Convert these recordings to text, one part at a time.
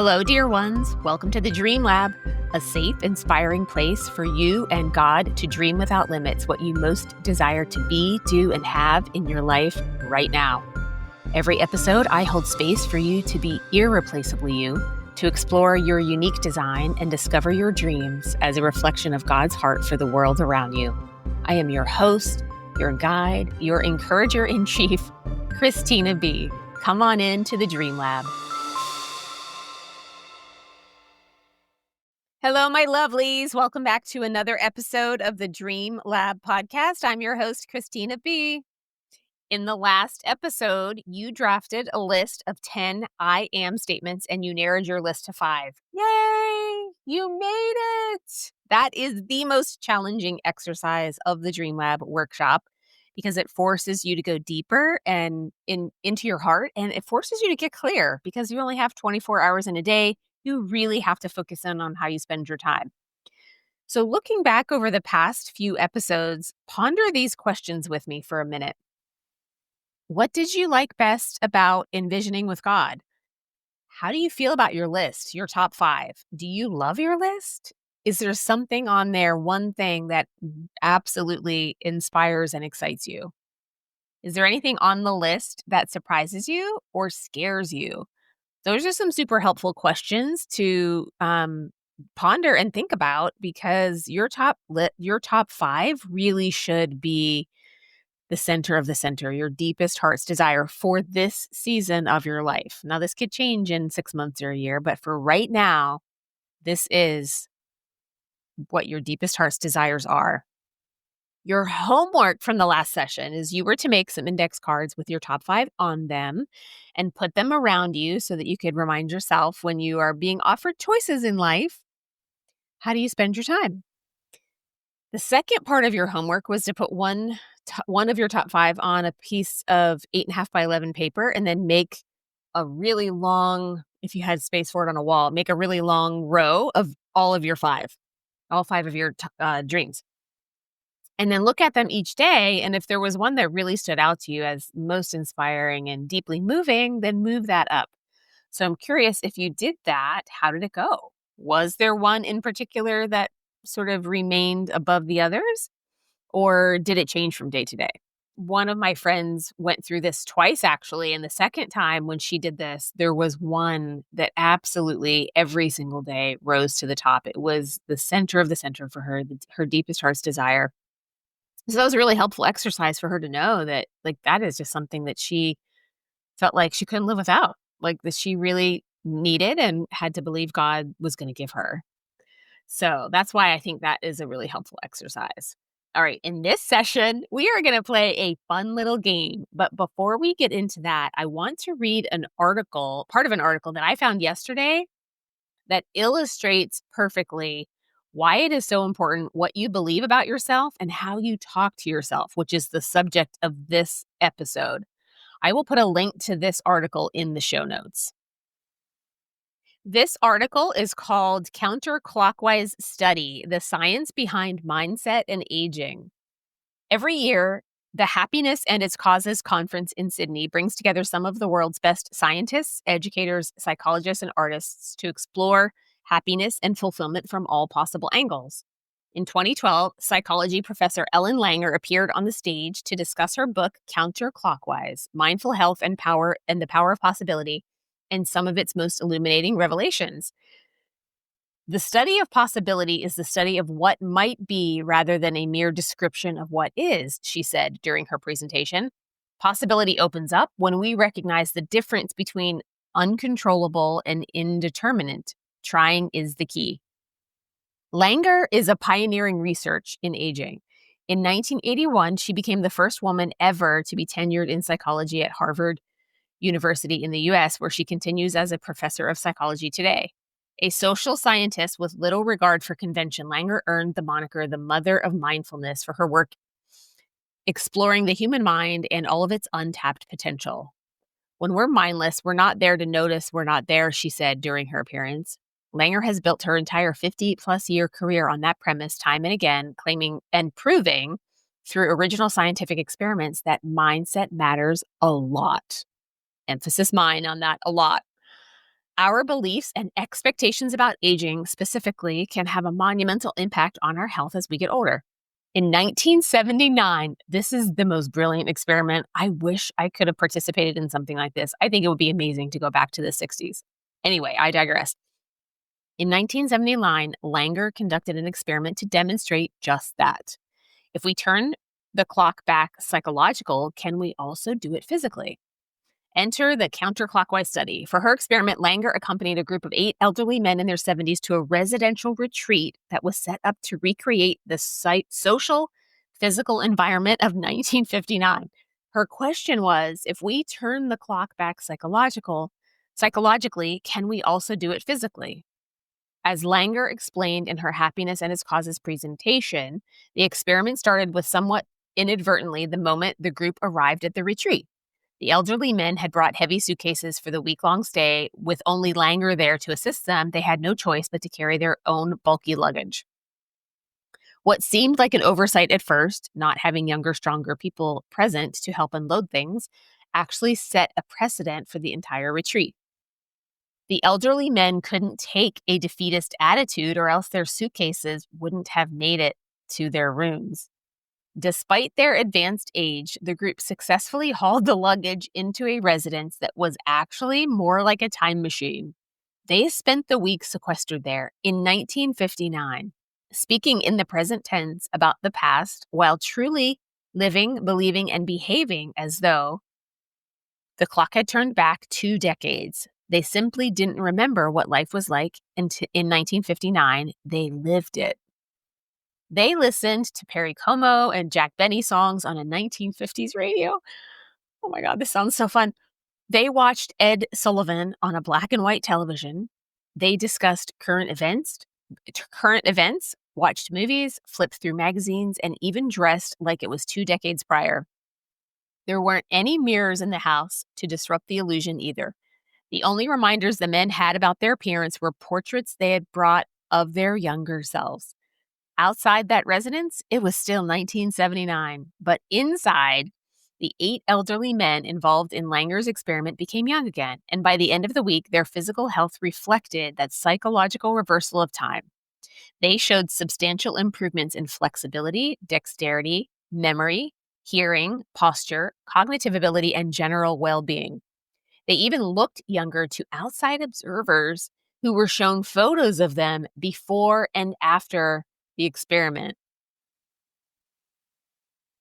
Hello, dear ones. Welcome to the Dream Lab, a safe, inspiring place for you and God to dream without limits what you most desire to be, do, and have in your life right now. Every episode, I hold space for you to be irreplaceably you, to explore your unique design and discover your dreams as a reflection of God's heart for the world around you. I am your host, your guide, your encourager-in-chief, Christina B. Come on in to the Dream Lab. Hello, my lovelies. Welcome back to another episode of the Dream Lab podcast. I'm your host, Christina B. In the last episode, you drafted a list of 10 I am statements and you narrowed your list to 5. Yay! You made it! That is the most challenging exercise of the Dream Lab workshop because it forces you to go deeper and into your heart, and it forces you to get clear because you only have 24 hours in a day. You really have to focus in on how you spend your time. So looking back over the past few episodes, ponder these questions with me for a minute. What did you like best about envisioning with God? How do you feel about your list, your top 5? Do you love your list? Is there something on there, one thing that absolutely inspires and excites you? Is there anything on the list that surprises you or scares you? Those are some super helpful questions to ponder and think about because your top 5 really should be the center of the center, your deepest heart's desire for this season of your life. Now, this could change in 6 months or a year, but for right now, this is what your deepest heart's desires are. Your homework from the last session is you were to make some index cards with your top 5 on them and put them around you so that you could remind yourself when you are being offered choices in life, how do you spend your time? The second part of your homework was to put one of your top 5 on a piece of 8.5 by 11 paper and then make a really long, if you had space for it on a wall, make a really long row of all of your 5, all 5 of your dreams. And then look at them each day. And if there was one that really stood out to you as most inspiring and deeply moving, then move that up. So I'm curious, if you did that, how did it go? Was there one in particular that sort of remained above the others? Or did it change from day to day? One of my friends went through this twice, actually. And the second time when she did this, there was one that absolutely every single day rose to the top. It was the center of the center for her, her deepest heart's desire. So that was a really helpful exercise for her to know that, like, that is just something that she felt like she couldn't live without, like that she really needed and had to believe God was going to give her. So that's why I think that is a really helpful exercise. All right, in this session, we are going to play a fun little game. But before we get into that, I want to read an article, part of an article that I found yesterday that illustrates perfectly why it is so important what you believe about yourself and how you talk to yourself, which is the subject of this episode. I will put a link to this article in the show notes. This article is called Counterclockwise Study: The Science Behind Mindset and Aging. Every year, the Happiness and Its Causes Conference in Sydney brings together some of the world's best scientists, educators, psychologists, and artists to explore happiness and fulfillment from all possible angles. In 2012, psychology professor Ellen Langer appeared on the stage to discuss her book, Counterclockwise: Mindful Health and Power and the Power of Possibility, and some of its most illuminating revelations. The study of possibility is the study of what might be rather than a mere description of what is, she said during her presentation. Possibility opens up when we recognize the difference between uncontrollable and indeterminate. Trying is the key. Langer is a pioneering research in aging. In 1981, she became the first woman ever to be tenured in psychology at Harvard University in the U.S., where she continues as a professor of psychology today. A social scientist with little regard for convention, Langer earned the moniker the Mother of Mindfulness for her work exploring the human mind and all of its untapped potential. When we're mindless, we're not there to notice we're not there, she said during her appearance. Langer has built her entire 50-plus year career on that premise time and again, claiming and proving through original scientific experiments that mindset matters a lot. Emphasis mine on that, a lot. Our beliefs and expectations about aging specifically can have a monumental impact on our health as we get older. In 1979, this is the most brilliant experiment. I wish I could have participated in something like this. I think it would be amazing to go back to the 60s. Anyway, I digress. In 1979, Langer conducted an experiment to demonstrate just that. If we turn the clock back psychological, can we also do it physically? Enter the counterclockwise study. For her experiment, Langer accompanied a group of 8 elderly men in their 70s to a residential retreat that was set up to recreate the social, physical environment of 1959. Her question was, if we turn the clock back psychologically, can we also do it physically? As Langer explained in her Happiness and Its Causes presentation, the experiment started with somewhat inadvertently the moment the group arrived at the retreat. The elderly men had brought heavy suitcases for the week-long stay. With only Langer there to assist them, they had no choice but to carry their own bulky luggage. What seemed like an oversight at first, not having younger, stronger people present to help unload things, actually set a precedent for the entire retreat. The elderly men couldn't take a defeatist attitude, or else their suitcases wouldn't have made it to their rooms. Despite their advanced age, the group successfully hauled the luggage into a residence that was actually more like a time machine. They spent the week sequestered there in 1959, speaking in the present tense about the past while truly living, believing, and behaving as though the clock had turned back 2 decades. They simply didn't remember what life was like in 1959. They lived it. They listened to Perry Como and Jack Benny songs on a 1950s radio. Oh my God, this sounds so fun. They watched Ed Sullivan on a black and white television. They discussed current events, watched movies, flipped through magazines, and even dressed like it was 2 decades prior. There weren't any mirrors in the house to disrupt the illusion either. The only reminders the men had about their appearance were portraits they had brought of their younger selves. Outside that residence, it was still 1979, but inside, the 8 elderly men involved in Langer's experiment became young again, and by the end of the week, their physical health reflected that psychological reversal of time. They showed substantial improvements in flexibility, dexterity, memory, hearing, posture, cognitive ability, and general well-being. They even looked younger to outside observers who were shown photos of them before and after the experiment.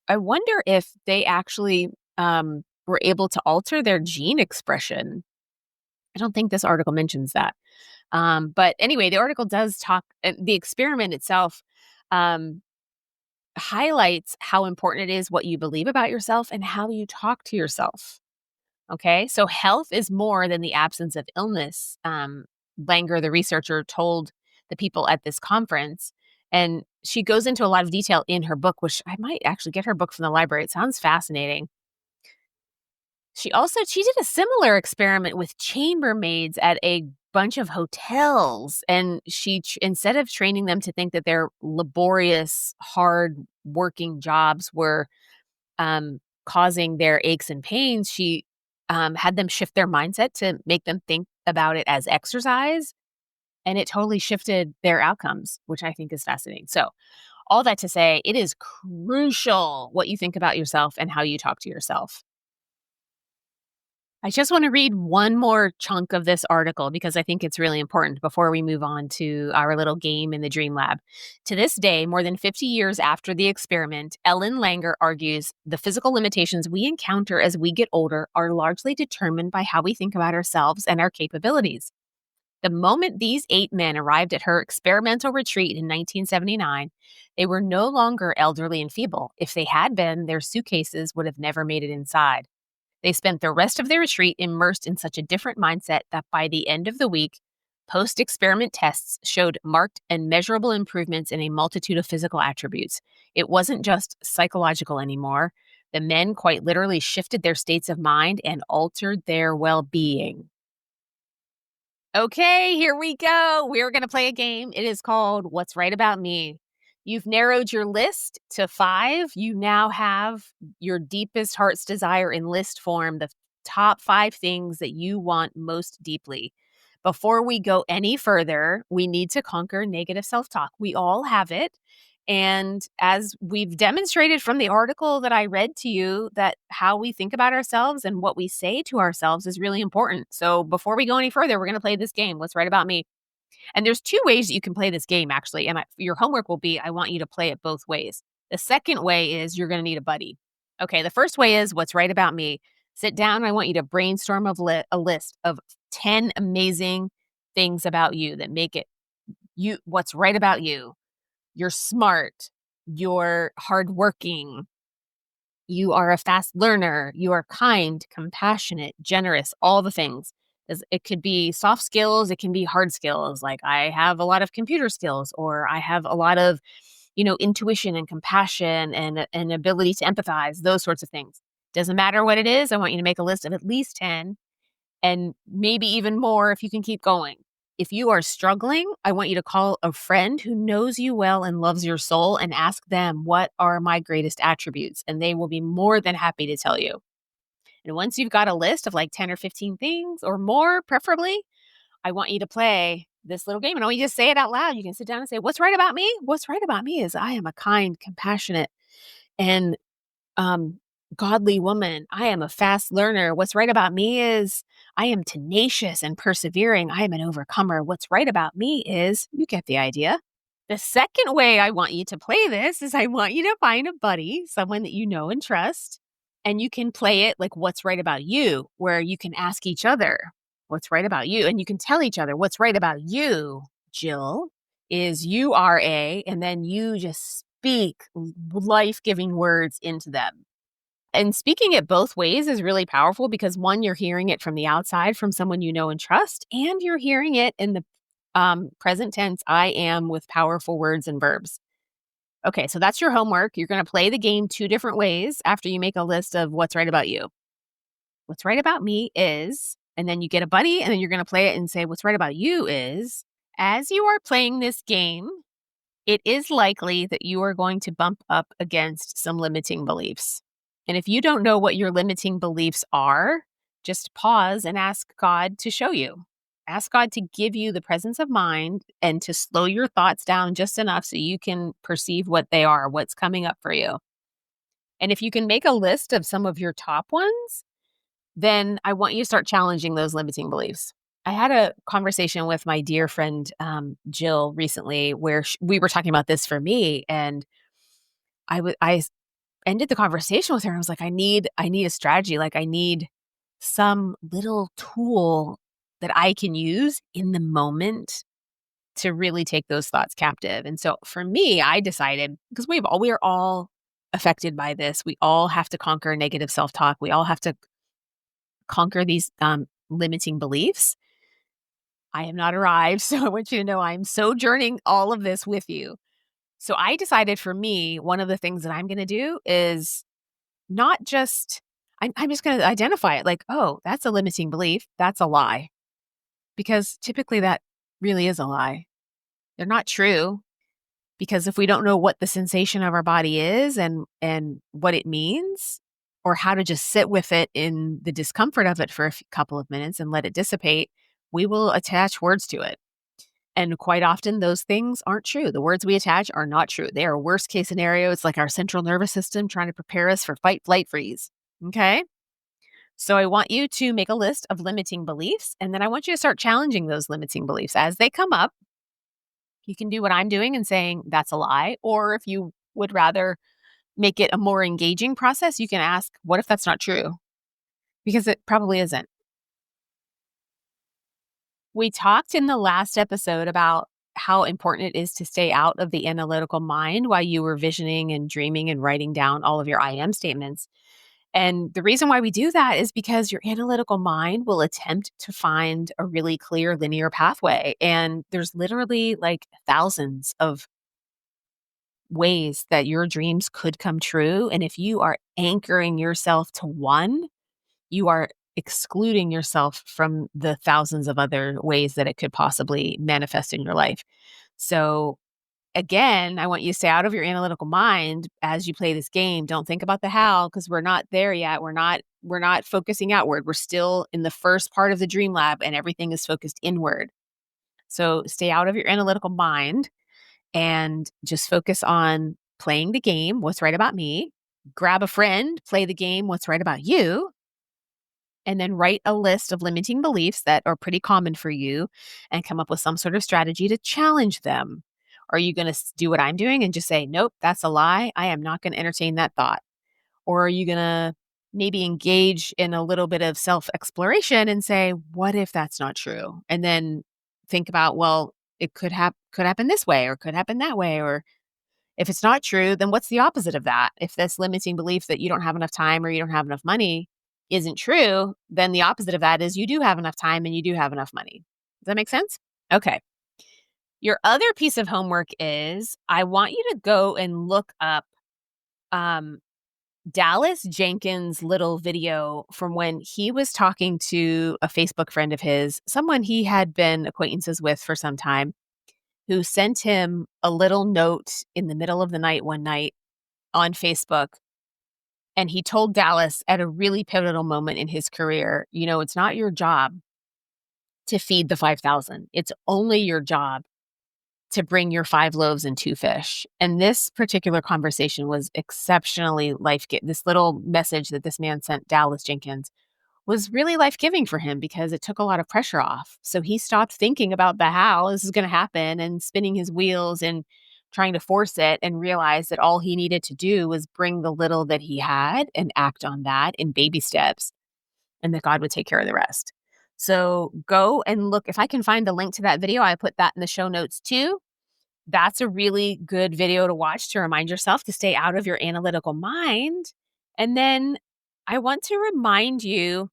I wonder if they actually were able to alter their gene expression. I don't think this article mentions that. But anyway, the article does talk, the experiment itself highlights how important it is what you believe about yourself and how you talk to yourself. Okay, so health is more than the absence of illness. Langer, the researcher, told the people at this conference, and she goes into a lot of detail in her book, which I might actually get her book from the library. It sounds fascinating. She did a similar experiment with chambermaids at a bunch of hotels, and she instead of training them to think that their laborious, hard working jobs were causing their aches and pains, she had them shift their mindset to make them think about it as exercise, and it totally shifted their outcomes, which I think is fascinating. So all that to say, it is crucial what you think about yourself and how you talk to yourself. I just want to read one more chunk of this article because I think it's really important before we move on to our little game in the Dream Lab. To this day, more than 50 years after the experiment, Ellen Langer argues the physical limitations we encounter as we get older are largely determined by how we think about ourselves and our capabilities. The moment these 8 men arrived at her experimental retreat in 1979, they were no longer elderly and feeble. If they had been, their suitcases would have never made it inside. They spent the rest of their retreat immersed in such a different mindset that by the end of the week, post-experiment tests showed marked and measurable improvements in a multitude of physical attributes. It wasn't just psychological anymore. The men quite literally shifted their states of mind and altered their well-being. Okay, here we go. We're going to play a game. It is called What's Right About Me. You've narrowed your list to 5. You now have your deepest heart's desire in list form, the top 5 things that you want most deeply. Before we go any further, we need to conquer negative self-talk. We all have it. And as we've demonstrated from the article that I read to you, that how we think about ourselves and what we say to ourselves is really important. So before we go any further, we're going to play this game. What's right about me? And there's two ways that you can play this game, actually. And your homework will be, I want you to play it both ways. The second way is you're going to need a buddy. Okay, the first way is what's right about me. Sit down. I want you to brainstorm a list of 10 amazing things about you that make it what's right about you. You're smart. You're hardworking. You are a fast learner. You are kind, compassionate, generous, all the things. It could be soft skills. It can be hard skills. Like I have a lot of computer skills, or I have a lot of, intuition and compassion and an ability to empathize, those sorts of things. Doesn't matter what it is. I want you to make a list of at least 10 and maybe even more if you can keep going. If you are struggling, I want you to call a friend who knows you well and loves your soul and ask them, what are my greatest attributes? And they will be more than happy to tell you. And once you've got a list of like 10 or 15 things or more, preferably, I want you to play this little game. And I want you to say it out loud. You can sit down and say, what's right about me? What's right about me is I am a kind, compassionate, and godly woman. I am a fast learner. What's right about me is I am tenacious and persevering. I am an overcomer. What's right about me is, you get the idea. The second way I want you to play this is I want you to find a buddy, someone that you know and trust, and you can play it like what's right about you, where you can ask each other what's right about you, and you can tell each other what's right about you, Jill, is you are and then you just speak life-giving words into them. And speaking it both ways is really powerful because one, you're hearing it from the outside from someone you know and trust, and you're hearing it in the present tense, I am, with powerful words and verbs. Okay, so that's your homework. You're going to play the game two different ways after you make a list of what's right about you. What's right about me is, and then you get a buddy, and then you're going to play it and say, what's right about you is, as you are playing this game, it is likely that you are going to bump up against some limiting beliefs. And if you don't know what your limiting beliefs are, just pause and ask God to show you. Ask God to give you the presence of mind and to slow your thoughts down just enough so you can perceive what they are, what's coming up for you. And if you can make a list of some of your top ones, then I want you to start challenging those limiting beliefs. I had a conversation with my dear friend, Jill, recently where we were talking about this for me. And I ended the conversation with her. I was like, I need a strategy. Like I need some little tool that I can use in the moment to really take those thoughts captive. And so for me, I decided, because we are all affected by this. We all have to conquer negative self-talk. We all have to conquer these limiting beliefs. I have not arrived, so I want you to know I'm sojourning all of this with you. So I decided for me, one of the things that I'm going to do is not just, I'm just going to identify it like, oh, that's a limiting belief. That's a lie. Because typically that really is a lie. They're not true. Because if we don't know what the sensation of our body is and what it means, or how to just sit with it in the discomfort of it for a couple of minutes and let it dissipate, we will attach words to it. And quite often those things aren't true. The words we attach are not true. They are worst case scenario. It's like our central nervous system trying to prepare us for fight, flight, freeze. Okay? So I want you to make a list of limiting beliefs, and then I want you to start challenging those limiting beliefs as they come up. You can do what I'm doing and saying that's a lie, or if you would rather make it a more engaging process, you can ask, what if that's not true? Because it probably isn't. We talked in the last episode about how important it is to stay out of the analytical mind while you were visioning and dreaming and writing down all of your I am statements. And the reason why we do that is because your analytical mind will attempt to find a really clear linear pathway. And there's literally like thousands of ways that your dreams could come true. And if you are anchoring yourself to one, you are excluding yourself from the thousands of other ways that it could possibly manifest in your life. So again, I want you to stay out of your analytical mind as you play this game. Don't think about the how, because we're not there yet. We're not focusing outward. We're still in the first part of the dream lab and everything is focused inward. So stay out of your analytical mind and just focus on playing the game. What's right about me? Grab a friend, play the game. What's right about you? And then write a list of limiting beliefs that are pretty common for you and come up with some sort of strategy to challenge them. Are you going to do what I'm doing and just say, nope, that's a lie. I am not going to entertain that thought. Or are you going to maybe engage in a little bit of self-exploration and say, what if that's not true? And then think about, well, it could happen this way or could happen that way. Or if it's not true, then what's the opposite of that? If this limiting belief that you don't have enough time or you don't have enough money isn't true, then the opposite of that is you do have enough time and you do have enough money. Does that make sense? Okay. Your other piece of homework is I want you to go and look up Dallas Jenkins' little video from when he was talking to a Facebook friend of his, someone he had been acquaintances with for some time, who sent him a little note in the middle of the night one night on Facebook. And he told Dallas at a really pivotal moment in his career, it's not your job to feed the 5,000. It's only your job to bring your 5 loaves and 2 fish. And this particular conversation was exceptionally life-giving. This little message that this man sent Dallas Jenkins was really life-giving for him because it took a lot of pressure off. So he stopped thinking about the how this is going to happen and spinning his wheels and trying to force it, and realized that all he needed to do was bring the little that he had and act on that in baby steps, and that God would take care of the rest. So go and look. If I can find the link to that video, I put that in the show notes too. That's a really good video to watch to remind yourself to stay out of your analytical mind. And then I want to remind you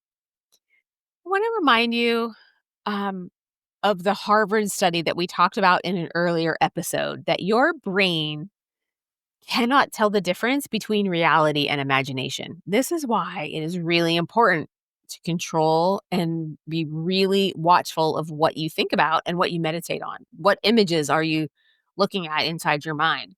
of the Harvard study that we talked about in an earlier episode, that your brain cannot tell the difference between reality and imagination. This is why it is really important to control and be really watchful of what you think about and what you meditate on. What images are you looking at inside your mind?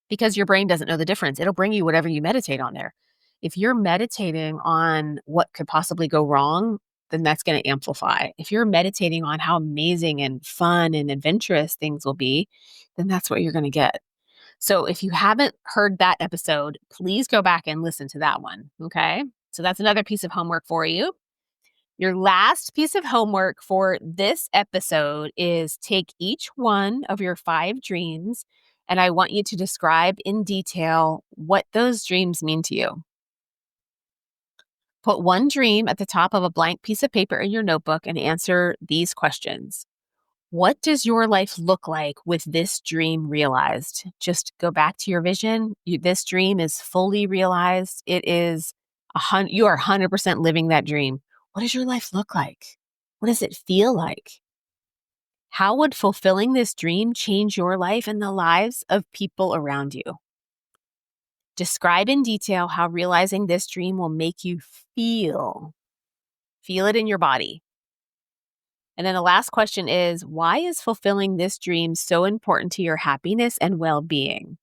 Because your brain doesn't know the difference. It'll bring you whatever you meditate on there. If you're meditating on what could possibly go wrong, then that's going to amplify. If you're meditating on how amazing and fun and adventurous things will be, then that's what you're going to get. So if you haven't heard that episode, please go back and listen to that one. Okay. So that's another piece of homework for you. Your last piece of homework for this episode is take each one of your 5 dreams, and I want you to describe in detail what those dreams mean to you. Put one dream at the top of a blank piece of paper in your notebook and answer these questions. What does your life look like with this dream realized? Just go back to your vision. This dream is fully realized. It is you are 100% living that dream. What does your life look like? What does it feel like? How would fulfilling this dream change your life and the lives of people around you? Describe in detail how realizing this dream will make you feel. Feel it in your body. And then the last question is, why is fulfilling this dream so important to your happiness and well-being?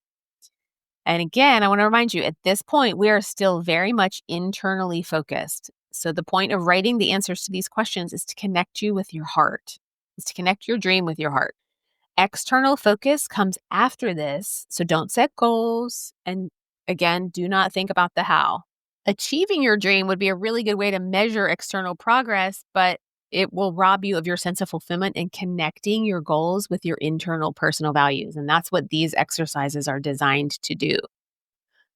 And again, I want to remind you, at this point, we are still very much internally focused. So the point of writing the answers to these questions is to connect you with your heart, is to connect your dream with your heart. External focus comes after this, so don't set goals. And again, do not think about the how. Achieving your dream would be a really good way to measure external progress, but it will rob you of your sense of fulfillment and connecting your goals with your internal personal values. And that's what these exercises are designed to do.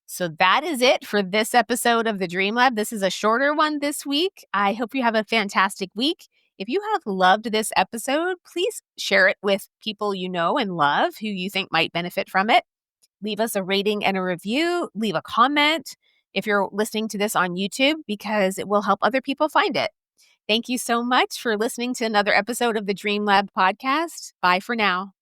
So that is it for this episode of the Dream Lab. This is a shorter one this week. I hope you have a fantastic week. If you have loved this episode, please share it with people you know and love who you think might benefit from it. Leave us a rating and a review. Leave a comment if you're listening to this on YouTube, because it will help other people find it. Thank you so much for listening to another episode of the Dream Lab podcast. Bye for now.